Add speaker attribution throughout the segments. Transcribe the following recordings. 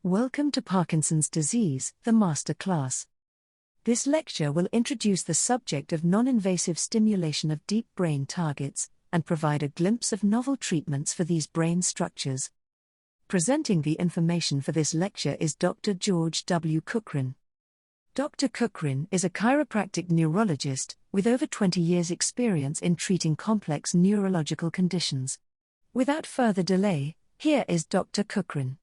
Speaker 1: Welcome to Parkinson's disease, the master class. This lecture will introduce the subject of non-invasive stimulation of deep brain targets and provide a glimpse of novel treatments for these brain structures. Presenting the information for this lecture is Dr. George W. Cochran. Dr. Cochran is a chiropractic neurologist with over 20 years' experience in treating complex neurological conditions. Without further delay, here is Dr. Cochran.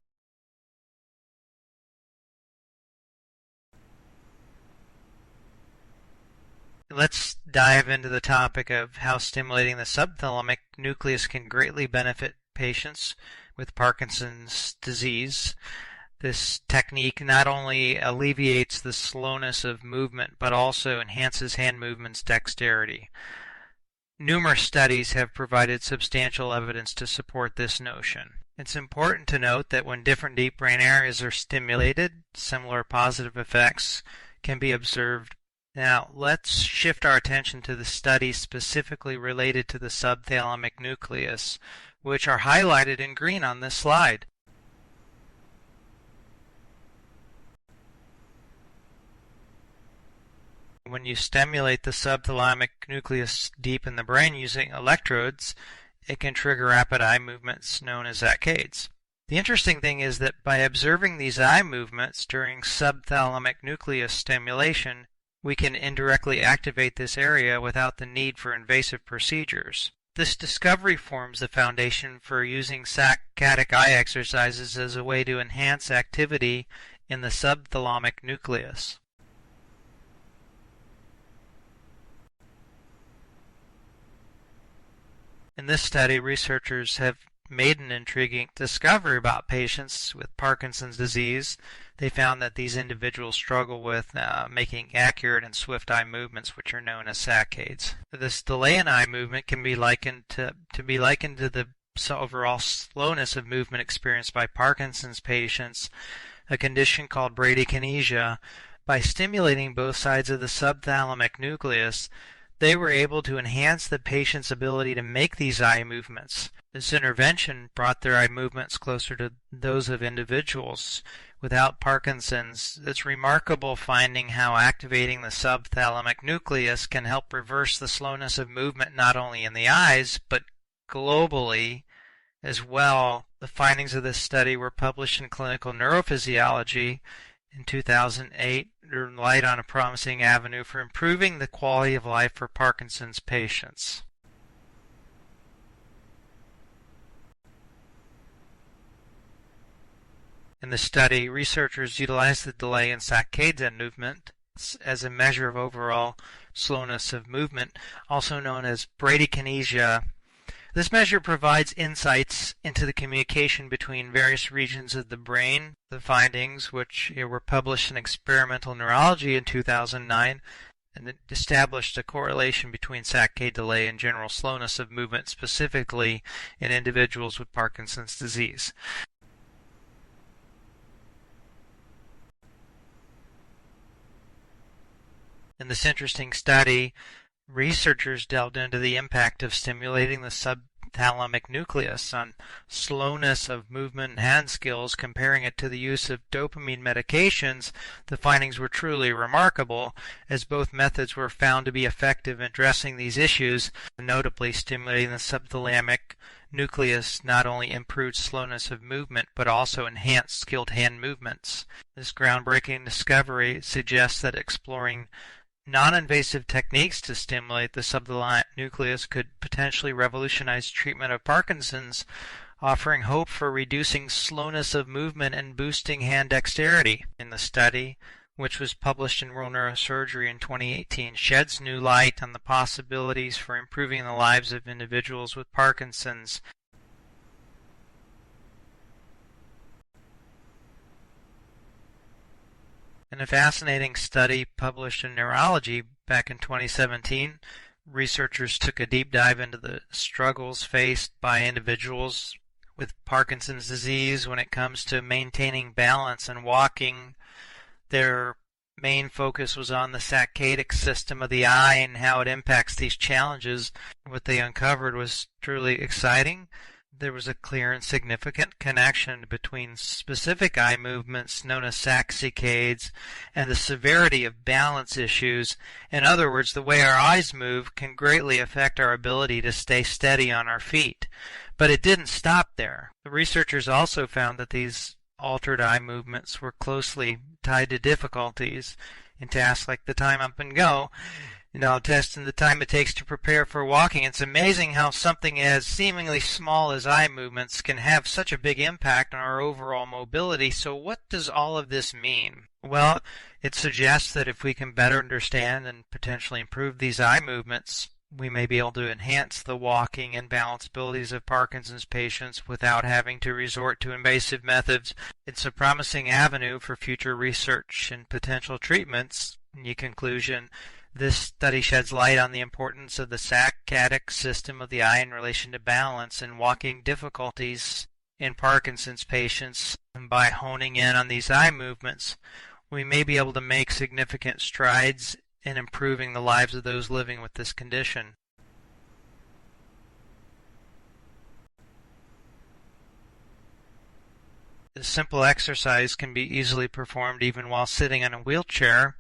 Speaker 2: Let's dive into the topic of how stimulating the subthalamic nucleus can greatly benefit patients with Parkinson's disease. This technique not only alleviates the slowness of movement, but also enhances hand movements dexterity. Numerous studies have provided substantial evidence to support this notion. It's important to note that when different deep brain areas are stimulated, similar positive effects can be observed. Now, let's shift our attention to the studies specifically related to the subthalamic nucleus, which are highlighted in green on this slide. When you stimulate the subthalamic nucleus deep in the brain using electrodes, it can trigger rapid eye movements known as saccades. The interesting thing is that by observing these eye movements during subthalamic nucleus stimulation, we can indirectly activate this area without the need for invasive procedures. This discovery forms the foundation for using saccadic eye exercises as a way to enhance activity in the subthalamic nucleus. In this study, researchers have made an intriguing discovery about patients with Parkinson's disease. They found that these individuals struggle with making accurate and swift eye movements, which are known as saccades. This delay in eye movement can be likened to the overall slowness of movement experienced by Parkinson's patients, a condition called bradykinesia. By stimulating both sides of the subthalamic nucleus, they were able to enhance the patient's ability to make these eye movements. This intervention brought their eye movements closer to those of individuals without Parkinson's. It's remarkable finding how activating the subthalamic nucleus can help reverse the slowness of movement not only in the eyes, but globally as well. The findings of this study were published in Clinical Neurophysiology in 2008, light on a promising avenue for improving the quality of life for Parkinson's patients. In the study, researchers utilized the delay in saccades and movement as a measure of overall slowness of movement, also known as bradykinesia. This measure provides insights into the communication between various regions of the brain. The findings, which were published in Experimental Neurology in 2009, and it established a correlation between saccade delay and general slowness of movement, specifically in individuals with Parkinson's disease. In this interesting study, researchers delved into the impact of stimulating the subthalamic nucleus on slowness of movement and hand skills, comparing it to the use of dopamine medications. The findings were truly remarkable, as both methods were found to be effective in addressing these issues. Notably, stimulating the subthalamic nucleus not only improved slowness of movement, but also enhanced skilled hand movements. This groundbreaking discovery suggests that exploring non-invasive techniques to stimulate the subthalamic nucleus could potentially revolutionize treatment of Parkinson's, offering hope for reducing slowness of movement and boosting hand dexterity. In the study, which was published in World Neurosurgery in 2018, sheds new light on the possibilities for improving the lives of individuals with Parkinson's. In a fascinating study published in Neurology back in 2017, researchers took a deep dive into the struggles faced by individuals with Parkinson's disease when it comes to maintaining balance and walking. Their main focus was on the saccadic system of the eye and how it impacts these challenges. What they uncovered was truly exciting. there was a clear and significant connection between specific eye movements known as saccades and the severity of balance issues. In other words, the way our eyes move can greatly affect our ability to stay steady on our feet. But it didn't stop there. The researchers also found that these altered eye movements were closely tied to difficulties in tasks like the time up and go, testing the time it takes to prepare for walking. It's amazing how something as seemingly small as eye movements can have such a big impact on our overall mobility. So what does all of this mean? Well, it suggests that if we can better understand and potentially improve these eye movements, we may be able to enhance the walking and balance abilities of Parkinson's patients without having to resort to invasive methods. It's a promising avenue for future research and potential treatments. In conclusion, this study sheds light on the importance of the saccadic system of the eye in relation to balance and walking difficulties in Parkinson's patients. And by honing in on these eye movements, we may be able to make significant strides in improving the lives of those living with this condition. This simple exercise can be easily performed even while sitting in a wheelchair.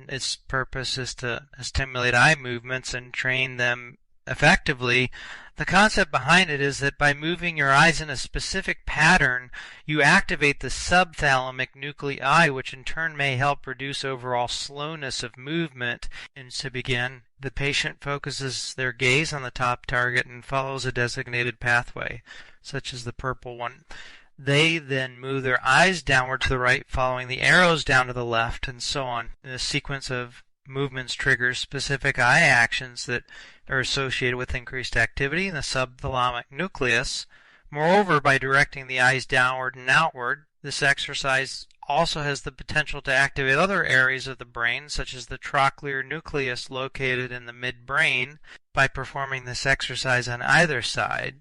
Speaker 2: Its purpose is to stimulate eye movements and train them effectively. The concept behind it is that by moving your eyes in a specific pattern, you activate the subthalamic nuclei, which in turn may help reduce overall slowness of movement. And to begin, the patient focuses their gaze on the top target and follows a designated pathway, such as the purple one. They then move their eyes downward to the right, following the arrows down to the left, and so on. The sequence of movements triggers specific eye actions that are associated with increased activity in the subthalamic nucleus. Moreover, by directing the eyes downward and outward, this exercise also has the potential to activate other areas of the brain, such as the trochlear nucleus located in the midbrain. By performing this exercise on either side,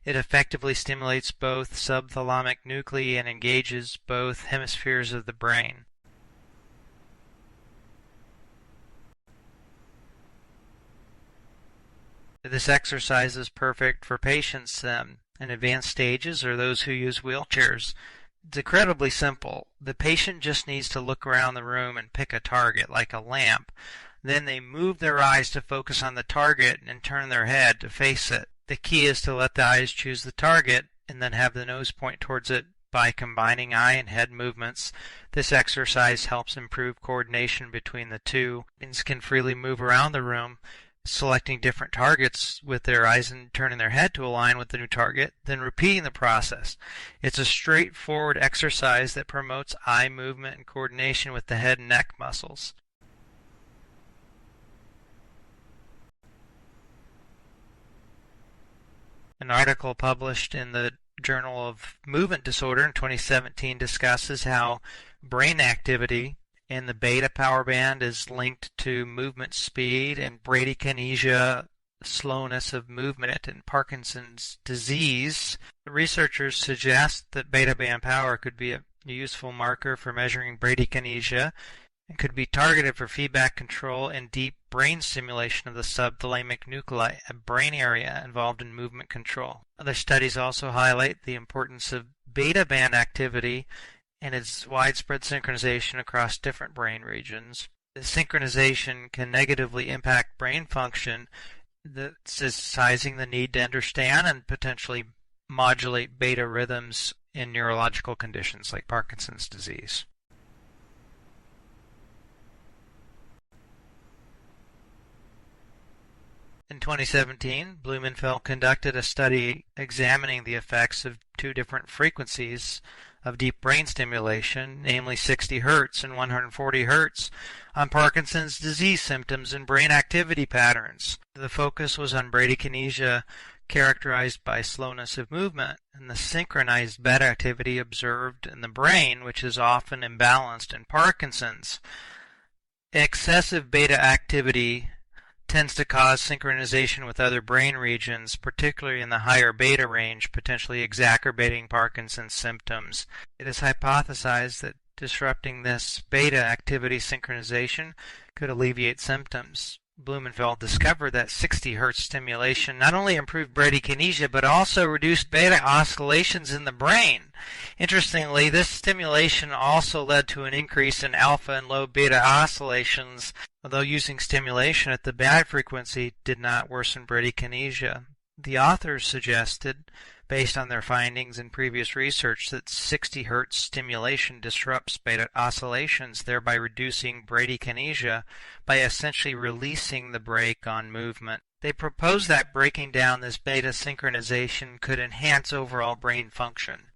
Speaker 2: it effectively stimulates both subthalamic nuclei and engages both hemispheres of the brain. This exercise is perfect for patients in advanced stages or those who use wheelchairs. It's incredibly simple. The patient just needs to look around the room and pick a target, like a lamp. Then they move their eyes to focus on the target and turn their head to face it. The key is to let the eyes choose the target and then have the nose point towards it. By combining eye and head movements, this exercise helps improve coordination between the two. Patients can freely move around the room, selecting different targets with their eyes and turning their head to align with the new target, then repeating the process. It's a straightforward exercise that promotes eye movement and coordination with the head and neck muscles. An article published in the Journal of Movement Disorder in 2017 discusses how brain activity in the beta power band is linked to movement speed and bradykinesia, slowness of movement, in Parkinson's disease. The researchers suggest that beta band power could be a useful marker for measuring bradykinesia and could be targeted for feedback control and deep brain stimulation of the subthalamic nuclei, a brain area involved in movement control. Other studies also highlight the importance of beta band activity and its widespread synchronization across different brain regions. The synchronization can negatively impact brain function, emphasizing the need to understand and potentially modulate beta rhythms in neurological conditions like Parkinson's disease. In 2017, Blumenfeld conducted a study examining the effects of two different frequencies of deep brain stimulation, namely 60 Hz and 140 Hz, on Parkinson's disease symptoms and brain activity patterns. The focus was on bradykinesia, characterized by slowness of movement, and the synchronized beta activity observed in the brain, which is often imbalanced in Parkinson's. Excessive beta activity tends to cause synchronization with other brain regions, particularly in the higher beta range, potentially exacerbating Parkinson's symptoms. It is hypothesized that disrupting this beta activity synchronization could alleviate symptoms. Blumenfeld discovered that 60 Hz stimulation not only improved bradykinesia but also reduced beta oscillations in the brain. Interestingly, this stimulation also led to an increase in alpha and low beta oscillations, although using stimulation at the bad frequency did not worsen bradykinesia. The authors suggested, based on their findings in previous research, that 60 Hz stimulation disrupts beta oscillations, thereby reducing bradykinesia by essentially releasing the brake on movement. They proposed that breaking down this beta synchronization could enhance overall brain function.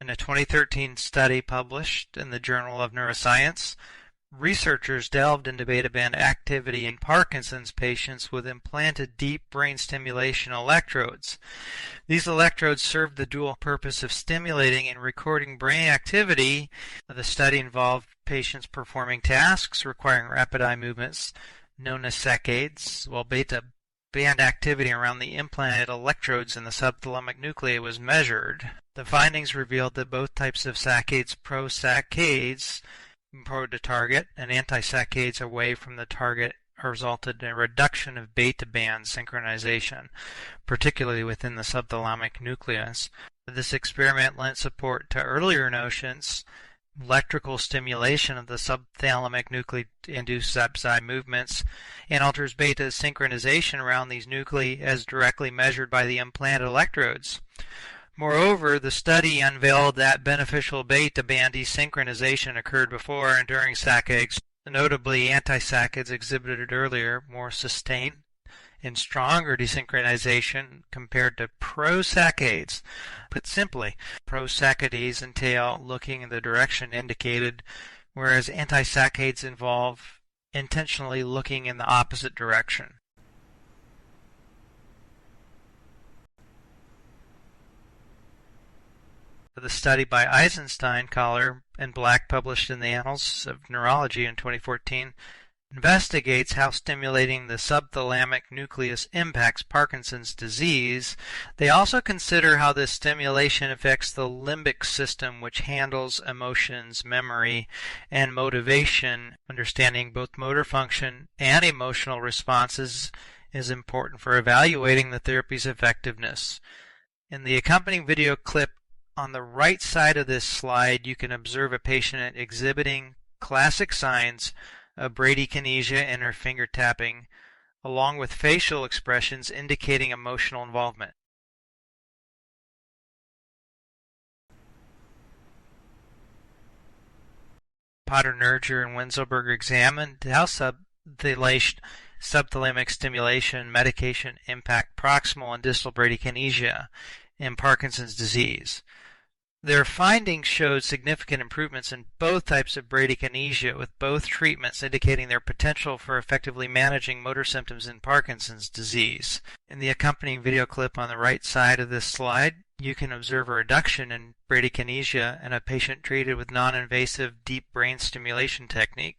Speaker 2: In a 2013 study published in the Journal of Neuroscience, researchers delved into beta band activity in Parkinson's patients with implanted deep brain stimulation electrodes. These electrodes served the dual purpose of stimulating and recording brain activity. The study involved patients performing tasks requiring rapid eye movements known as saccades, while beta band activity around the implanted electrodes in the subthalamic nucleus was measured. The findings revealed that both types of saccades, pro-saccades, pro to target, and anti-saccades away from the target, resulted in a reduction of beta band synchronization, particularly within the subthalamic nucleus. This experiment lent support to earlier notions. Electrical stimulation of the subthalamic nuclei induces eye movements and alters beta synchronization around these nuclei as directly measured by the implanted electrodes. Moreover, the study unveiled that beneficial beta band desynchronization occurred before and during saccades. Notably, anti-saccades exhibited earlier more sustained and stronger desynchronization compared to pro-saccades. Put simply, pro-saccades entail looking in the direction indicated, whereas anti-saccades involve intentionally looking in the opposite direction. The study by Eisenstein, Collar, and Black, published in the Annals of Neurology in 2014, investigates how stimulating the subthalamic nucleus impacts Parkinson's disease. They also consider how this stimulation affects the limbic system, which handles emotions, memory, and motivation. Understanding both motor function and emotional responses is important for evaluating the therapy's effectiveness. In the accompanying video clip on the right side of this slide, you can observe a patient exhibiting classic signs of bradykinesia and her finger tapping, along with facial expressions indicating emotional involvement. Potter, Nerger, and Wenzelberger examined how subthalamic stimulation medication impact proximal and distal bradykinesia in Parkinson's disease. Their findings showed significant improvements in both types of bradykinesia, with both treatments indicating their potential for effectively managing motor symptoms in Parkinson's disease. In the accompanying video clip on the right side of this slide, you can observe a reduction in bradykinesia in a patient treated with non-invasive deep brain stimulation technique.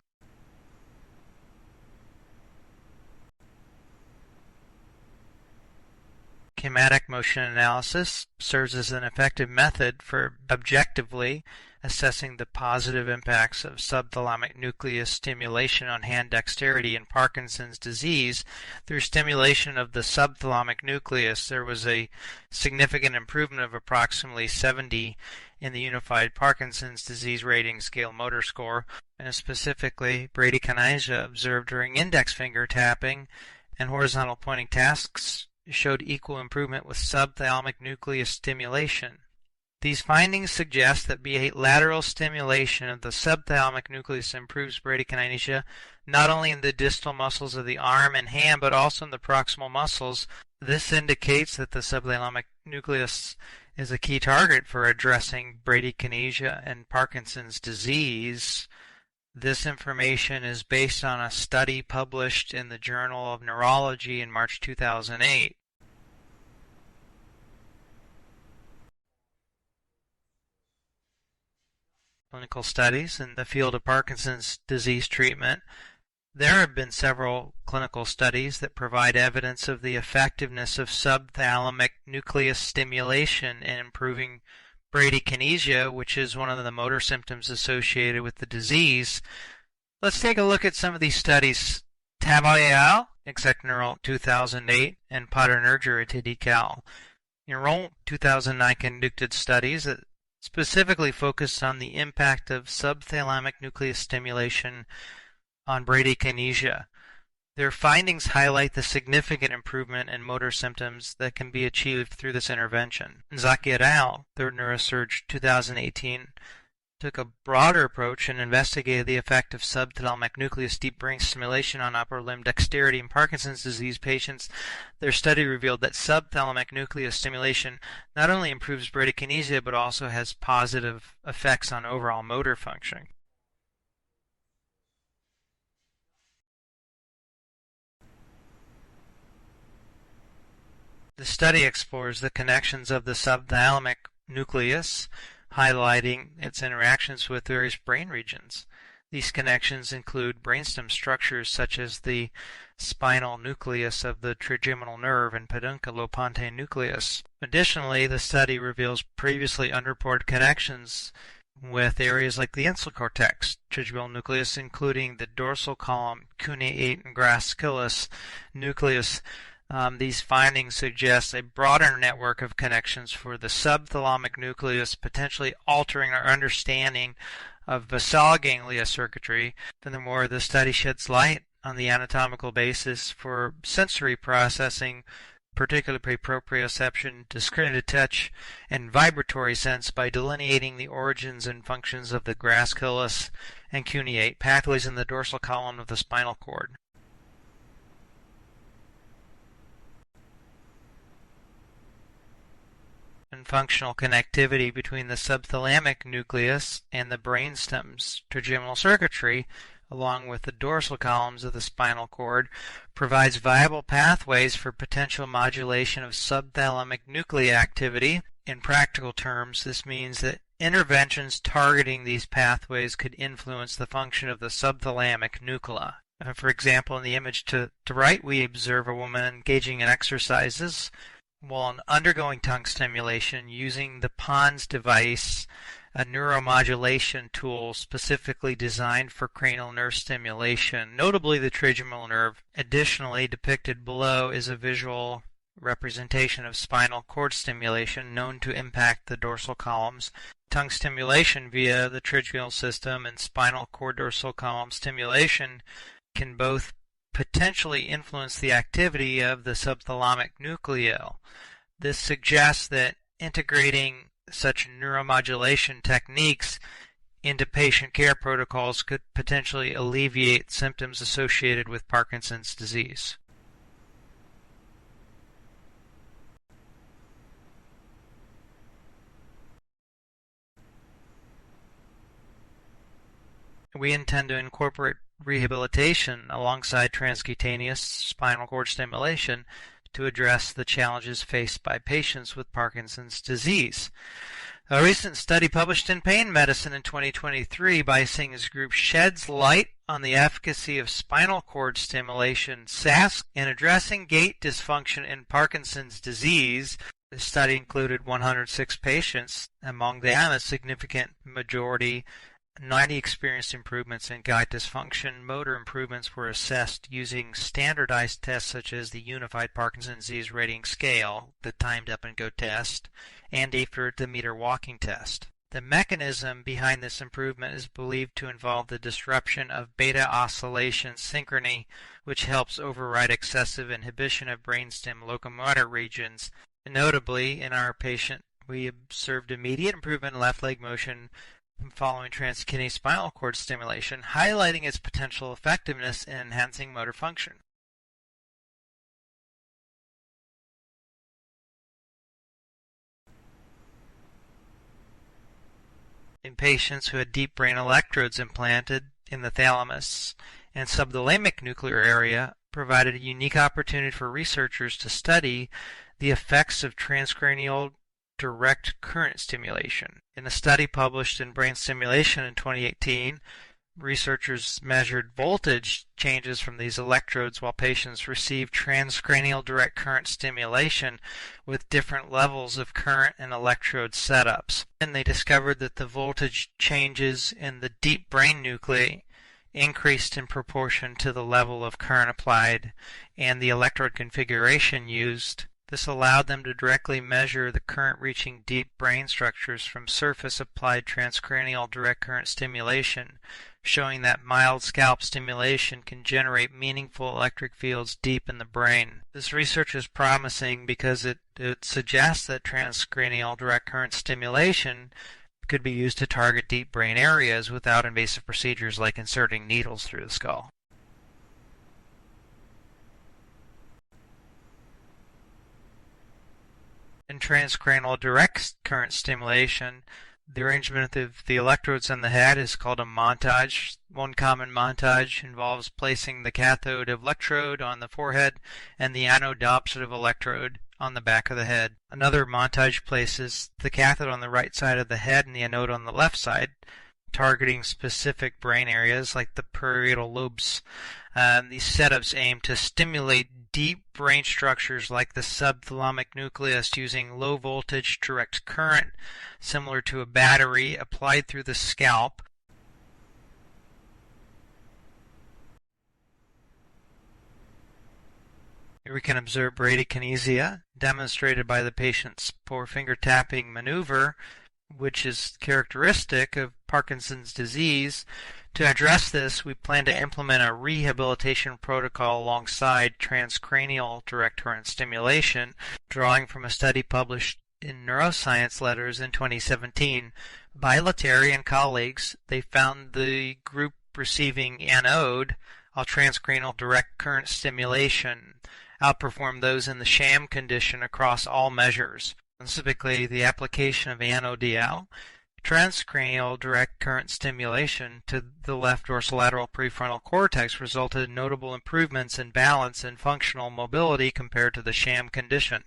Speaker 2: Kinematic motion analysis serves as an effective method for objectively assessing the positive impacts of subthalamic nucleus stimulation on hand dexterity in Parkinson's disease. Through stimulation of the subthalamic nucleus, there was a significant improvement of approximately 70 in the Unified Parkinson's Disease Rating Scale motor score, and specifically bradykinesia observed during index finger tapping and horizontal pointing tasks showed equal improvement with subthalamic nucleus stimulation. These findings suggest that bilateral stimulation of the subthalamic nucleus improves bradykinesia not only in the distal muscles of the arm and hand but also in the proximal muscles. This indicates that the subthalamic nucleus is a key target for addressing bradykinesia and Parkinson's disease. This information is based on a study published in the Journal of Neurology in March 2008. Clinical studies in the field of Parkinson's disease treatment. There have been several clinical studies that provide evidence of the effectiveness of subthalamic nucleus stimulation in improving bradykinesia, which is one of the motor symptoms associated with the disease. Let's take a look at some of these studies. Tabayal, Exec 2008, and Paternerger et al. 2009 conducted studies that specifically focused on the impact of subthalamic nucleus stimulation on bradykinesia. Their findings highlight the significant improvement in motor symptoms that can be achieved through this intervention. Zaki et al., Third Neurosurge 2018, took a broader approach and investigated the effect of subthalamic nucleus deep brain stimulation on upper limb dexterity in Parkinson's disease patients. Their study revealed that subthalamic nucleus stimulation not only improves bradykinesia but also has positive effects on overall motor functioning. The study explores the connections of the subthalamic nucleus, highlighting its interactions with various brain regions. These connections include brainstem structures such as the spinal nucleus of the trigeminal nerve and pedunculopontine nucleus. Additionally, the study reveals previously unreported connections with areas like the insular cortex, trigeminal nucleus, including the dorsal column, cuneate, and gracilis nucleus. These findings suggest a broader network of connections for the subthalamic nucleus, potentially altering our understanding of basal ganglia circuitry. Furthermore, the study sheds light on the anatomical basis for sensory processing, particularly proprioception, discriminated touch, and vibratory sense by delineating the origins and functions of the gracilis and cuneate pathways in the dorsal column of the spinal cord. And functional connectivity between the subthalamic nucleus and the brainstem's trigeminal circuitry, along with the dorsal columns of the spinal cord, provides viable pathways for potential modulation of subthalamic nucleus activity. In practical terms, this means that interventions targeting these pathways could influence the function of the subthalamic nuclei. For example, in the image to the right, we observe a woman engaging in exercises while undergoing tongue stimulation using the PONS device, a neuromodulation tool specifically designed for cranial nerve stimulation, notably the trigeminal nerve. Additionally, depicted below is a visual representation of spinal cord stimulation known to impact the dorsal columns. Tongue stimulation via the trigeminal system and spinal cord dorsal column stimulation can both potentially influence the activity of the subthalamic nucleus. This suggests that integrating such neuromodulation techniques into patient care protocols could potentially alleviate symptoms associated with Parkinson's disease. We intend to incorporate rehabilitation alongside transcutaneous spinal cord stimulation to address the challenges faced by patients with Parkinson's disease. A recent study published in Pain Medicine in 2023 by Singh's group sheds light on the efficacy of spinal cord stimulation (SAS) in addressing gait dysfunction in Parkinson's disease. The study included 106 patients. Among them, a significant majority 90 experienced improvements in gait dysfunction. Motor improvements were assessed using standardized tests such as the Unified Parkinson's Disease Rating Scale, the Timed Up and Go test, and a 30-meter walking test. The mechanism behind this improvement is believed to involve the disruption of beta oscillation synchrony, which helps override excessive inhibition of brainstem locomotor regions. Notably, in our patient, we observed immediate improvement in left leg motion following transcranial spinal cord stimulation, highlighting its potential effectiveness in enhancing motor function. In patients who had deep brain electrodes implanted in the thalamus and subthalamic nuclear area, provided a unique opportunity for researchers to study the effects of transcranial direct current stimulation. In a study published in Brain Stimulation in 2018, researchers measured voltage changes from these electrodes while patients received transcranial direct current stimulation with different levels of current and electrode setups. And they discovered that the voltage changes in the deep brain nuclei increased in proportion to the level of current applied and the electrode configuration used. This allowed them to directly measure the current reaching deep brain structures from surface applied transcranial direct current stimulation, showing that mild scalp stimulation can generate meaningful electric fields deep in the brain. This research is promising because it suggests that transcranial direct current stimulation could be used to target deep brain areas without invasive procedures like inserting needles through the skull. In transcranial direct current stimulation, the arrangement of the electrodes on the head is called a montage. One common montage involves placing the cathode of electrode on the forehead and the anode opposite of electrode on the back of the head. Another montage places the cathode on the right side of the head and the anode on the left side, targeting specific brain areas like the parietal lobes. These setups aim to stimulate deep brain structures like the subthalamic nucleus using low voltage direct current, similar to a battery, applied through the scalp. Here we can observe bradykinesia, demonstrated by the patient's forefinger tapping maneuver, which is characteristic of Parkinson's disease. To address this, we plan to implement a rehabilitation protocol alongside transcranial direct current stimulation, drawing from a study published in Neuroscience Letters in 2017. By Lettieri and colleagues, they found the group receiving anode, while transcranial direct current stimulation, outperformed those in the sham condition across all measures. Specifically, the application of anode-DL, transcranial direct current stimulation to the left dorsolateral prefrontal cortex resulted in notable improvements in balance and functional mobility compared to the sham condition.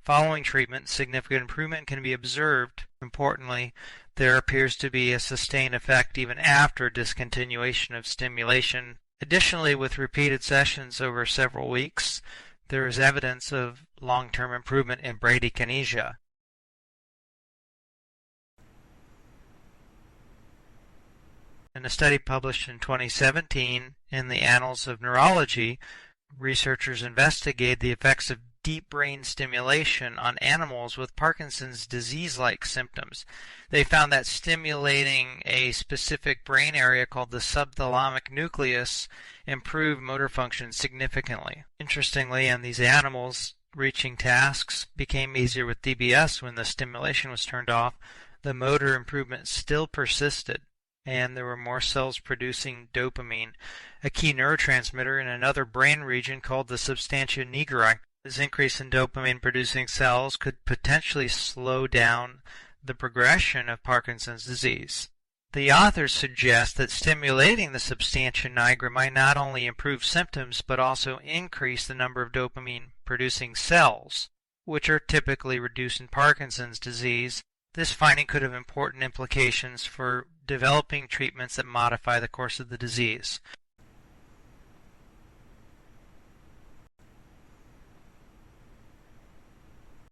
Speaker 2: Following treatment, significant improvement can be observed. Importantly, there appears to be a sustained effect even after discontinuation of stimulation. Additionally, with repeated sessions over several weeks, there is evidence of long-term improvement in bradykinesia. In a study published in 2017 in the Annals of Neurology, researchers investigated the effects of deep brain stimulation on animals with Parkinson's disease-like symptoms. They found that stimulating a specific brain area called the subthalamic nucleus improved motor function significantly. Interestingly, in these animals, reaching tasks became easier with DBS when the stimulation was turned off. The motor improvement still persisted, and there were more cells producing dopamine, a key neurotransmitter in another brain region called the substantia nigra. This increase in dopamine-producing cells could potentially slow down the progression of Parkinson's disease. The authors suggest that stimulating the substantia nigra might not only improve symptoms but also increase the number of dopamine-producing cells, which are typically reduced in Parkinson's disease. This finding could have important implications for developing treatments that modify the course of the disease.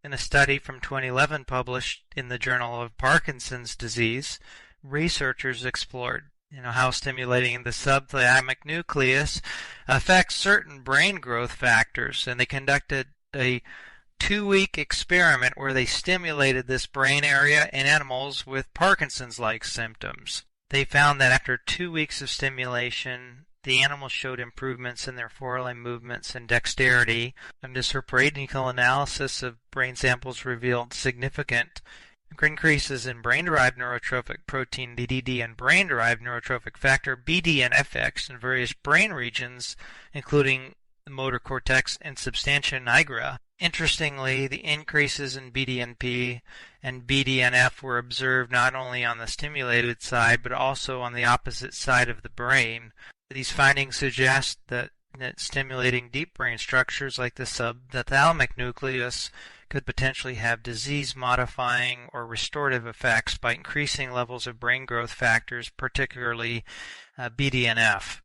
Speaker 2: In a study from 2011 published in the Journal of Parkinson's Disease, researchers explored how stimulating the subthalamic nucleus affects certain brain growth factors, and they conducted a 2-week experiment where they stimulated this brain area in animals with Parkinson's-like symptoms. They found that after 2 weeks of stimulation, the animals showed improvements in their forelimb movements and dexterity, and this brain-equal analysis of brain samples revealed significant increases in brain-derived neurotrophic protein BDD and brain-derived neurotrophic factor BDNF in various brain regions, including the motor cortex and substantia nigra. Interestingly, the increases in BDNP and BDNF were observed not only on the stimulated side but also on the opposite side of the brain. These findings suggest that stimulating deep brain structures like the subthalamic nucleus could potentially have disease-modifying or restorative effects by increasing levels of brain growth factors, particularly BDNF.